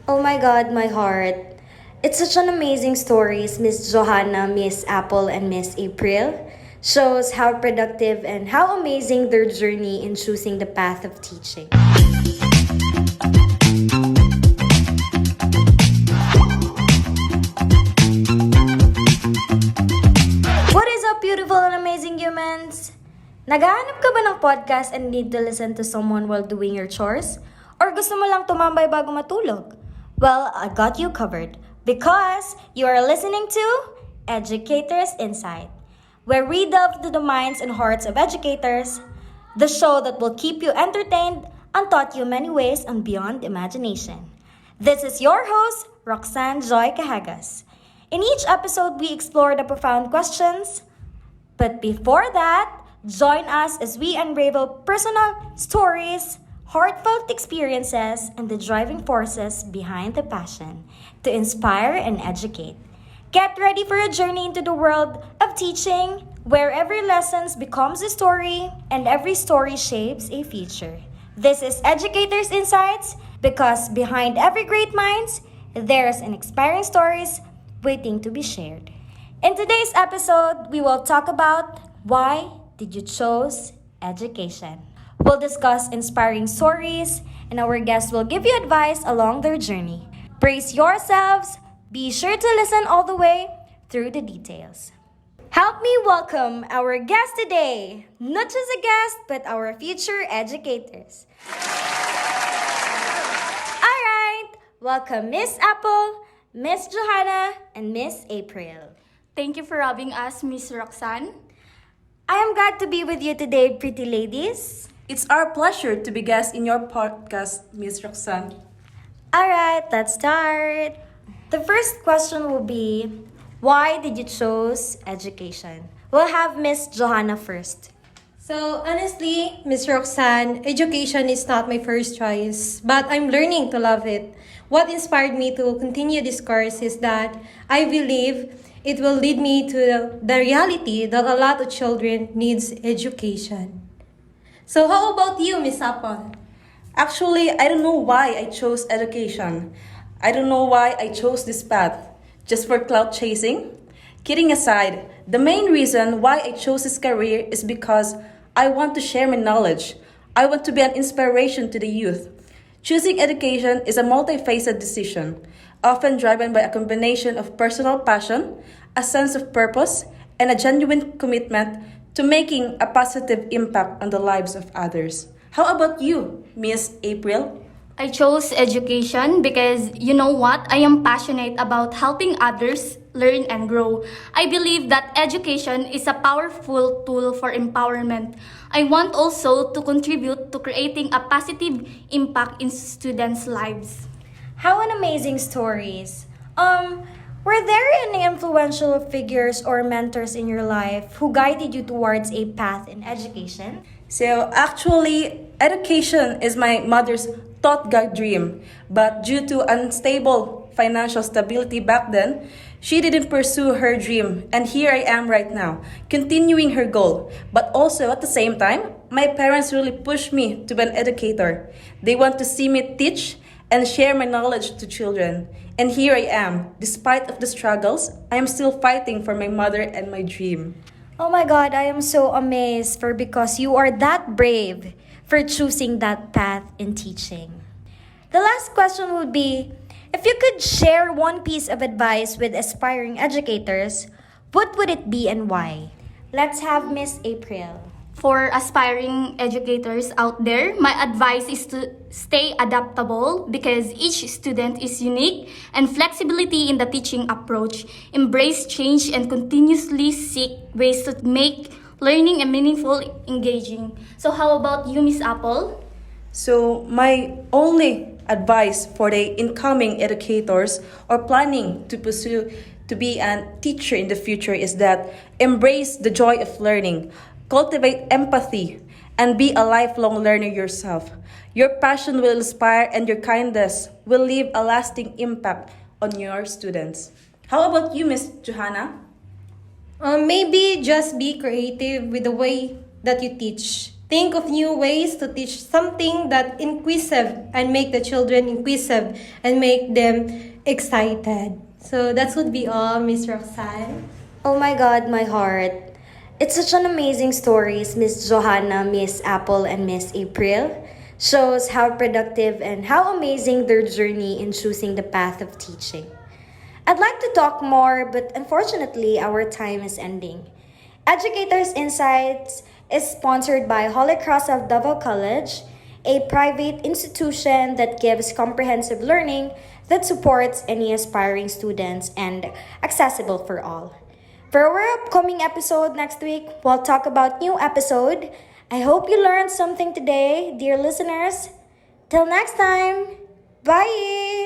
Oh my god, my heart. It's such an amazing stories, Miss Johanna, Miss Apple, and Miss April. Shows how productive and how amazing their journey in choosing the path of teaching. What is up, beautiful and amazing humans? Naghahanap ka ba ng podcast and need to listen to someone while doing your chores? Or gusto mo lang tumambay bago matulog? Well, I got you covered because you are listening to Educators Insight, where we delve into the minds and hearts of educators, the show that will keep you entertained and taught you many ways and beyond imagination. This is your host, Roxanne Joy Cahagas. In each episode, we explore the profound questions. But before that, join us as we unravel personal stories, heartfelt experiences, and the driving forces behind the passion to inspire and educate. Get ready for a journey into the world of teaching, where every lesson becomes a story and every story shapes a future. This is Educators Insights because behind every great minds, there's an inspiring stories waiting to be shared. In today's episode, we will talk about why did you choose education. We'll discuss inspiring stories, and our guests will give you advice along their journey. Brace yourselves. Be sure to listen all the way through the details. Help me welcome our guest today. Not just a guest, but our future educators. Alright, welcome Miss Apple, Miss Johanna, and Miss April. Thank you for having us, Miss Roxanne. I am glad to be with you today, pretty ladies. It's our pleasure to be guest in your podcast, Miss Roxanne. Alright, let's start. The first question will be, why did you choose education? We'll have Miss Johanna first. So honestly, Miss Roxanne, education is not my first choice, but I'm learning to love it. What inspired me to continue this course is that I believe it will lead me to the reality that a lot of children needs education. So how about you, Miss Apple? Actually, I don't know why I chose education. I don't know why I chose this path. Just for clout chasing? Kidding aside, the main reason why I chose this career is because I want to share my knowledge. I want to be an inspiration to the youth. Choosing education is a multifaceted decision, often driven by a combination of personal passion, a sense of purpose, and a genuine commitment to making a positive impact on the lives of others. How about you, Miss April? I chose education because you know what? I am passionate about helping others learn and grow. I believe that education is a powerful tool for empowerment. I want also to contribute to creating a positive impact in students' lives. How an amazing stories. Were there any influential figures or mentors in your life who guided you towards a path in education? So actually, education is my mother's thought God dream, but due to unstable financial stability back then, she didn't pursue her dream, and here I am right now, continuing her goal. But also at the same time, my parents really pushed me to be an educator. They want to see me teach and share my knowledge to children. And here I am, despite of the struggles, I am still fighting for my mother and my dream. Oh my god, I am so amazed for because you are that brave for choosing that path in teaching. The last question would be, if you could share one piece of advice with aspiring educators, what would it be and why? Let's have Miss April. For aspiring educators out there, my advice is to stay adaptable because each student is unique and flexibility in the teaching approach. Embrace change and continuously seek ways to make learning and meaningful, engaging. So how about you, Miss Apple? So my only advice for the incoming educators or planning to pursue to be a teacher in the future is that embrace the joy of learning, cultivate empathy, and be a lifelong learner yourself. Your passion will inspire and your kindness will leave a lasting impact on your students. How about you, Miss Johanna? Maybe just be creative with the way that you teach. think of new ways to teach something that inquisitive and make the children inquisitive and make them excited. So that would be all, Miss Roxanne. Oh my God, my heart. It's such an amazing stories, Miss Johanna, Miss Apple, and Miss April. Shows how productive and how amazing their journey in choosing the path of teaching. I'd like to talk more, but unfortunately, our time is ending. Educators Insights is sponsored by Holy Cross of Davao College, a private institution that gives comprehensive learning that supports any aspiring students and accessible for all. For our upcoming episode next week, we'll talk about new episode. I hope you learned something today, dear listeners. Till next time, bye!